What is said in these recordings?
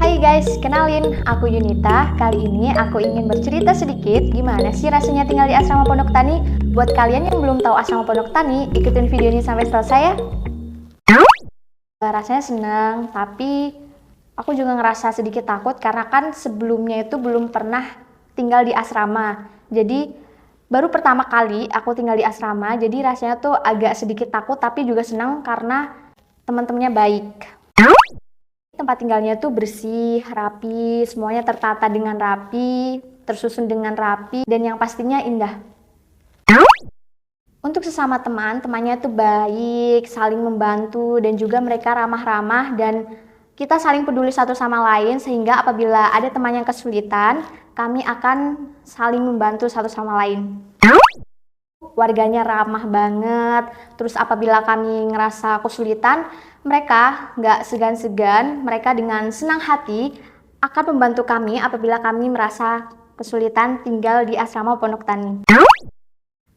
Hai guys, kenalin, aku Yunita. Kali ini aku ingin bercerita sedikit gimana sih rasanya tinggal di asrama Pondok Tani. Buat kalian yang belum tahu asrama Pondok Tani, ikutin video ini sampai selesai ya. Rasanya senang, tapi aku juga ngerasa sedikit takut karena kan sebelumnya itu belum pernah tinggal di asrama. Jadi baru pertama kali aku tinggal di asrama, jadi rasanya tuh agak sedikit takut tapi juga senang karena teman-temannya baik. Tempat tinggalnya tuh bersih, rapi, semuanya tertata dengan rapi, tersusun dengan rapi, dan yang pastinya indah. Untuk sesama teman, temannya tuh baik, saling membantu, dan juga mereka ramah-ramah, dan kita saling peduli satu sama lain, sehingga apabila ada teman yang kesulitan, kami akan saling membantu satu sama lain. Warganya ramah banget, terus apabila kami ngerasa kesulitan, mereka nggak segan-segan, mereka dengan senang hati akan membantu kami apabila kami merasa kesulitan tinggal di asrama Pondok Tani.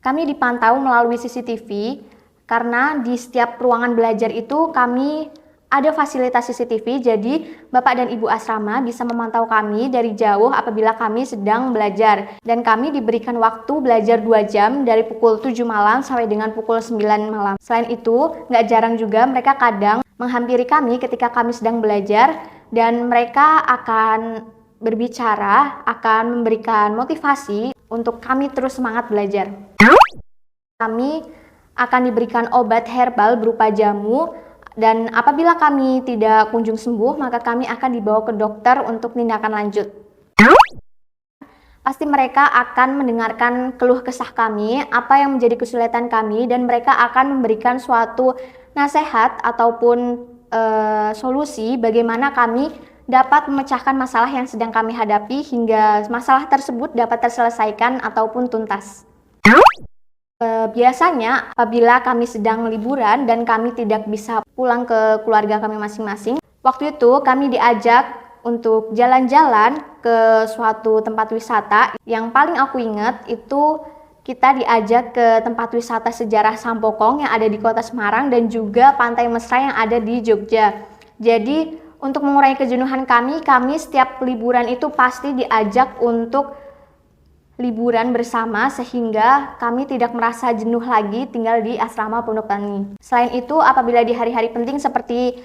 Kami dipantau melalui CCTV, karena di setiap ruangan belajar itu kami ada fasilitas CCTV, jadi Bapak dan Ibu asrama bisa memantau kami dari jauh apabila kami sedang belajar. Dan kami diberikan waktu belajar 2 jam dari pukul 7 malam sampai dengan pukul 9 malam. Selain itu, nggak jarang juga mereka kadang menghampiri kami ketika kami sedang belajar dan mereka akan berbicara, akan memberikan motivasi untuk kami terus semangat belajar. Kami akan diberikan obat herbal berupa jamu. Dan apabila kami tidak kunjung sembuh, maka kami akan dibawa ke dokter untuk tindakan lanjut. Pasti mereka akan mendengarkan keluh kesah kami, apa yang menjadi kesulitan kami, dan mereka akan memberikan suatu nasihat ataupun solusi bagaimana kami dapat memecahkan masalah yang sedang kami hadapi hingga masalah tersebut dapat terselesaikan ataupun tuntas. Biasanya apabila kami sedang liburan dan kami tidak bisa pulang ke keluarga kami masing-masing, waktu itu kami diajak untuk jalan-jalan ke suatu tempat wisata. Yang paling aku ingat itu kita diajak ke tempat wisata sejarah Sampokong yang ada di kota Semarang dan juga Pantai Mesra yang ada di Jogja. Jadi untuk mengurangi kejenuhan kami setiap liburan itu pasti diajak untuk liburan bersama sehingga kami tidak merasa jenuh lagi tinggal di asrama Pondok Tani. Selain itu, apabila di hari-hari penting seperti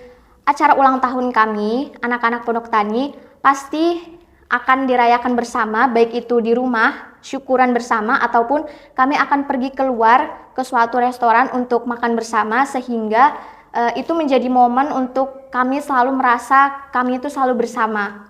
acara ulang tahun kami, anak-anak Pondok Tani pasti akan dirayakan bersama, baik itu di rumah, syukuran bersama, ataupun kami akan pergi keluar ke suatu restoran untuk makan bersama sehingga itu menjadi momen untuk kami selalu merasa kami itu selalu bersama.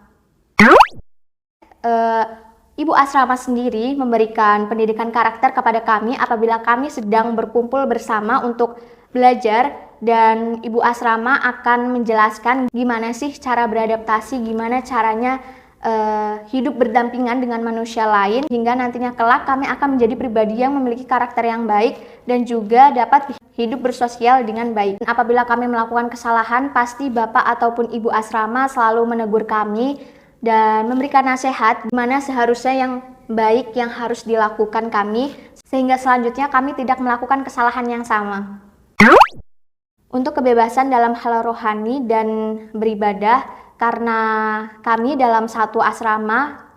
Ibu asrama sendiri memberikan pendidikan karakter kepada kami apabila kami sedang berkumpul bersama untuk belajar, dan ibu asrama akan menjelaskan gimana sih cara beradaptasi, gimana caranya hidup berdampingan dengan manusia lain hingga nantinya kelak kami akan menjadi pribadi yang memiliki karakter yang baik dan juga dapat hidup bersosial dengan baik. Dan apabila kami melakukan kesalahan, pasti bapak ataupun ibu asrama selalu menegur kami dan memberikan nasihat gimana seharusnya yang baik yang harus dilakukan kami sehingga selanjutnya kami tidak melakukan kesalahan yang sama. Untuk kebebasan dalam hal rohani dan beribadah, karena kami dalam satu asrama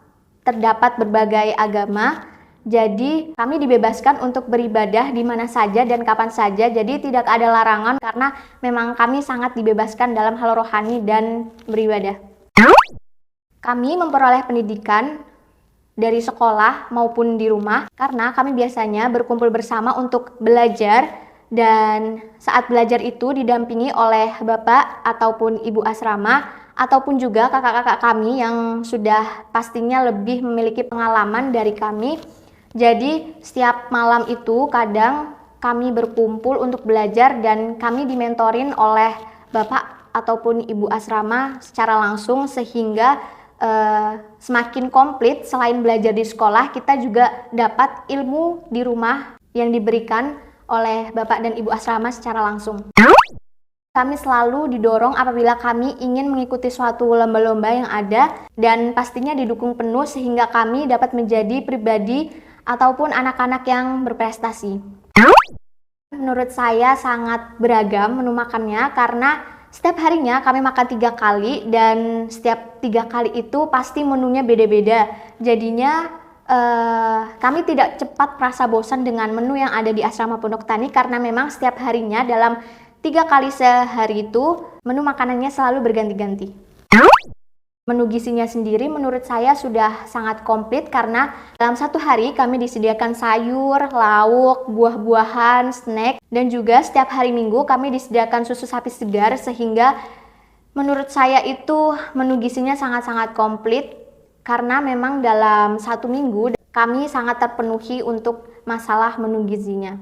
terdapat berbagai agama, jadi kami dibebaskan untuk beribadah di mana saja dan kapan saja, jadi tidak ada larangan karena memang kami sangat dibebaskan dalam hal rohani dan beribadah. Kami memperoleh pendidikan dari sekolah maupun di rumah karena kami biasanya berkumpul bersama untuk belajar, dan saat belajar itu didampingi oleh bapak ataupun ibu asrama ataupun juga kakak-kakak kami yang sudah pastinya lebih memiliki pengalaman dari kami. Jadi setiap malam itu kadang kami berkumpul untuk belajar dan kami dimentorin oleh bapak ataupun ibu asrama secara langsung sehingga semakin komplit. Selain belajar di sekolah, kita juga dapat ilmu di rumah yang diberikan oleh bapak dan ibu asrama secara langsung. Kami selalu didorong apabila kami ingin mengikuti suatu lomba-lomba yang ada dan pastinya didukung penuh sehingga kami dapat menjadi pribadi ataupun anak-anak yang berprestasi. Menurut saya sangat beragam menu makannya karena setiap harinya kami makan 3 kali dan setiap 3 kali itu pasti menunya beda-beda. Jadinya kami tidak cepat merasa bosan dengan menu yang ada di asrama Pondok Tani karena memang setiap harinya dalam 3 kali sehari itu menu makanannya selalu berganti-ganti. Menu gizinya sendiri menurut saya sudah sangat komplit karena dalam satu hari kami disediakan sayur, lauk, buah-buahan, snack, dan juga setiap hari Minggu kami disediakan susu sapi segar sehingga menurut saya itu menu gizinya sangat-sangat komplit karena memang dalam satu minggu kami sangat terpenuhi untuk masalah menu gizinya.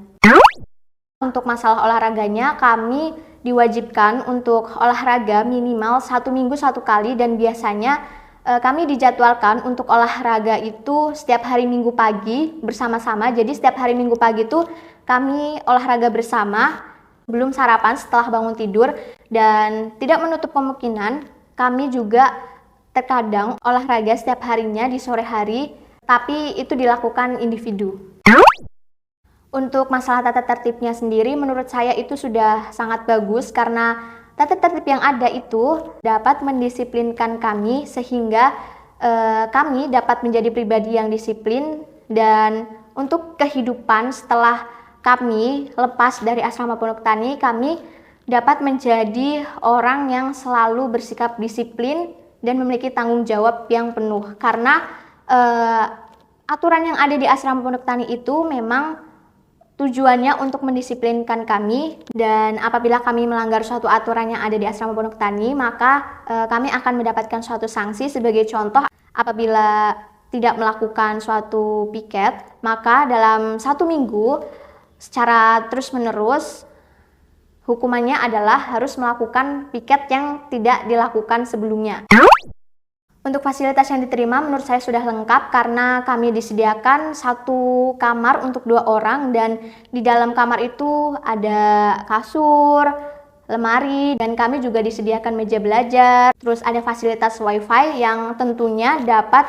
Untuk masalah olahraganya, kami diwajibkan untuk olahraga minimal 1 minggu 1 kali dan biasanya kami dijadwalkan untuk olahraga itu setiap hari Minggu pagi bersama-sama. Jadi setiap hari Minggu pagi itu kami olahraga bersama belum sarapan setelah bangun tidur dan tidak menutup kemungkinan kami juga terkadang olahraga setiap harinya di sore hari, tapi itu dilakukan individu. Untuk masalah tata tertibnya sendiri menurut saya itu sudah sangat bagus karena tata tertib yang ada itu dapat mendisiplinkan kami sehingga kami dapat menjadi pribadi yang disiplin dan untuk kehidupan setelah kami lepas dari asrama Pondok Tani kami dapat menjadi orang yang selalu bersikap disiplin dan memiliki tanggung jawab yang penuh karena aturan yang ada di asrama Pondok Tani itu memang tujuannya untuk mendisiplinkan kami dan apabila kami melanggar suatu aturan yang ada di asrama Pondok Tani maka kami akan mendapatkan suatu sanksi. Sebagai contoh, apabila tidak melakukan suatu piket maka dalam 1 minggu secara terus menerus hukumannya adalah harus melakukan piket yang tidak dilakukan sebelumnya. Untuk fasilitas yang diterima menurut saya sudah lengkap karena kami disediakan 1 kamar untuk 2 orang dan di dalam kamar itu ada kasur, lemari, dan kami juga disediakan meja belajar. Terus ada fasilitas wifi yang tentunya dapat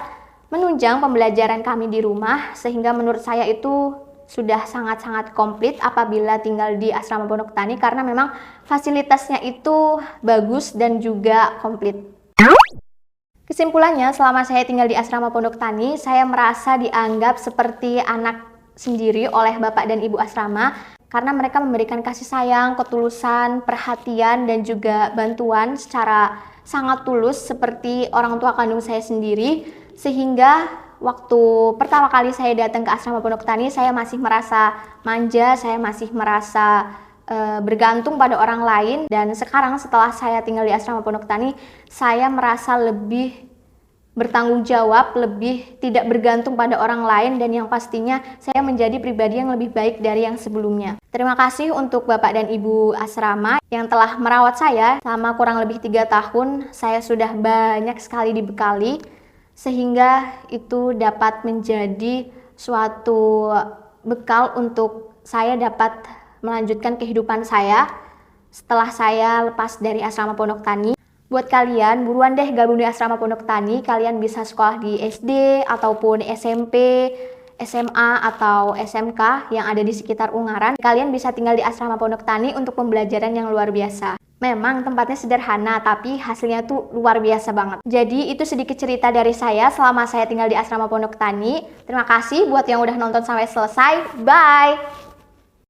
menunjang pembelajaran kami di rumah sehingga menurut saya itu sudah sangat-sangat komplit apabila tinggal di asrama Pondok Tani karena memang fasilitasnya itu bagus dan juga komplit. Kesimpulannya, selama saya tinggal di asrama Pondok Tani, saya merasa dianggap seperti anak sendiri oleh Bapak dan Ibu asrama karena mereka memberikan kasih sayang, ketulusan, perhatian, dan juga bantuan secara sangat tulus seperti orang tua kandung saya sendiri. Sehingga waktu pertama kali saya datang ke asrama Pondok Tani, saya masih merasa manja, saya masih merasa bergantung pada orang lain, dan sekarang setelah saya tinggal di asrama Pondok Tani saya merasa lebih bertanggung jawab, lebih tidak bergantung pada orang lain, dan yang pastinya saya menjadi pribadi yang lebih baik dari yang sebelumnya. Terima kasih untuk Bapak dan Ibu asrama yang telah merawat saya selama kurang lebih 3 tahun. Saya sudah banyak sekali dibekali sehingga itu dapat menjadi suatu bekal untuk saya dapat melanjutkan kehidupan saya setelah saya lepas dari asrama Pondok Tani. Buat kalian, buruan deh gabung di asrama Pondok Tani. Kalian bisa sekolah di SD ataupun SMP, SMA atau SMK yang ada di sekitar Ungaran. Kalian bisa tinggal di asrama Pondok Tani untuk pembelajaran yang luar biasa. Memang tempatnya sederhana, tapi hasilnya tuh luar biasa banget. Jadi itu sedikit cerita dari saya selama saya tinggal di asrama Pondok Tani. Terima kasih buat yang udah nonton sampai selesai. Bye!